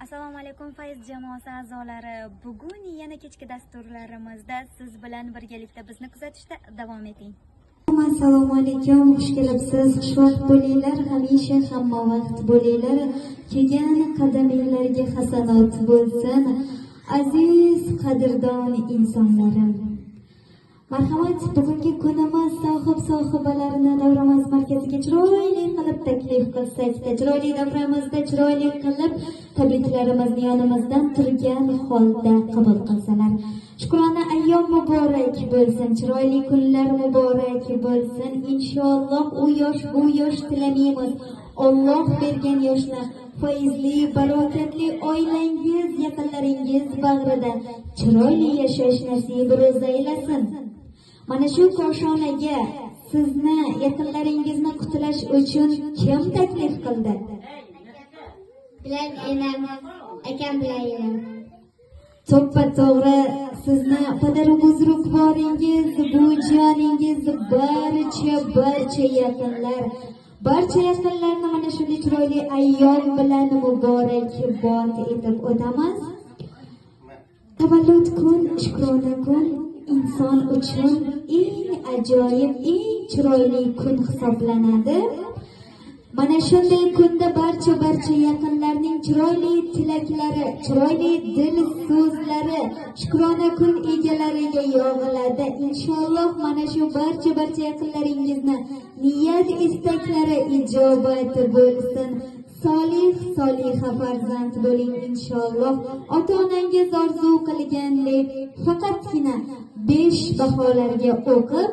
Assalomu alaykum Fayz jamoasi a'zolari. Bugun yana kechki dasturlarimizda siz bilan birgalikda bizni kuzatishda davom eting. Assalomu alaykum, xush kelibsiz. Xushvaqt bo'linglar, hamisha hamma vaqt bo'linglar. Kelgan qadaminglarga hasanot bo'lsin. Aziz qadrdon insonlarim. Marhamat, bugungi kunimiz sohibalarini davramiz markaziga chiroyli qilib taklif qilsak, chiroyli davramizda chiroyli qilib tabriklarimizni yonimizdan turgan holda qabul qilsalar. Shukrona ayyom muborak bo'lsin, chiroyli kunlar muborak bo'lsin. Inshaalloh u yosh bu yosh tilamaymiz. Alloh bergan yoshlar fayzli, barokatli oilangiz, yaqinlaringiz bag'rida chiroyli yashash nasib ro'za aylasin. Mana shu koshonaga sizni yaqinlaringizni qutlash uchun kim taklif qildi? Bilan enam, akam bilan enam. To'ppa to'g'ri, sizni padaru buzrukvoringiz, buvijoningiz, barcha yaqinlar, barcha yaqinlarni mana shunday chiroyli ayyom bilan muborakbod etib o'tamiz. Tavallud kun, shukrona kun inson uchun eng ajoyib, eng chiroyli kun hisoblanadi. Mana shunday kunda barcha yaqinlarning chiroyli tilaklari, chiroyli dil so'zlari shukrona kun egalariga yog'iladi. Inshaalloh mana shu barcha yaqinlaringizni niyat istaklari ijobat bo'lsin. Soliha farzand bo'ling inshaalloh. Ota-onangiz orzu qilgandek faqatgina 5 baholarga o'qib,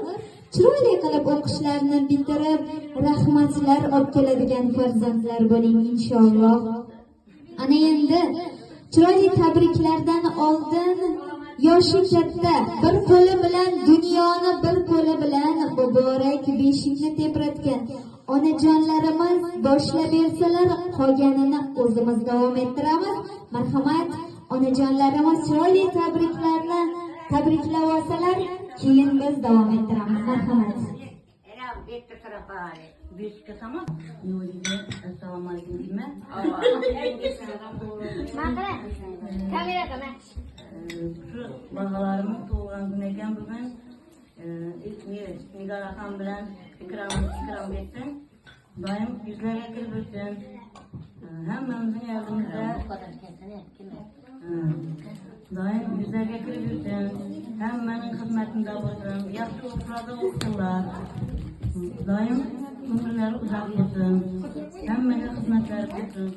chiroyli qilib o'qishlarni bitirib, rahmatlar olib keladigan farzandlar bo'ling inshaalloh. Ana endi chiroyli tabriklardan oldin yoshi katta bir qo'li bilan dunyoni, bir qo'li bilan muborak beshikni tebratgan onajonlarimiz boshlab bersalar, qolganini o'zimiz davom ettiramiz. Marhamat, onajonlarimiz chiroyli tabriklarni tabriklab olsalar, keyin biz davom ettiramiz. Marhamat. Assalomu alaykum deyman. Shu bolalarimiz tug'ilgan kun ekan bugun. Nigar akam bilan ikram etdim. Doim yuzlarga kirib o'tsin. Hammamizning yordamimizda doim yuzlarga kirib o'tsin. Hammaning xizmatida bo'lsin. Yaxshi o'qishlarda o'qsinlar. Doim umrlari uzoq bo'lsin. Hammaga xizmatlar qilsin.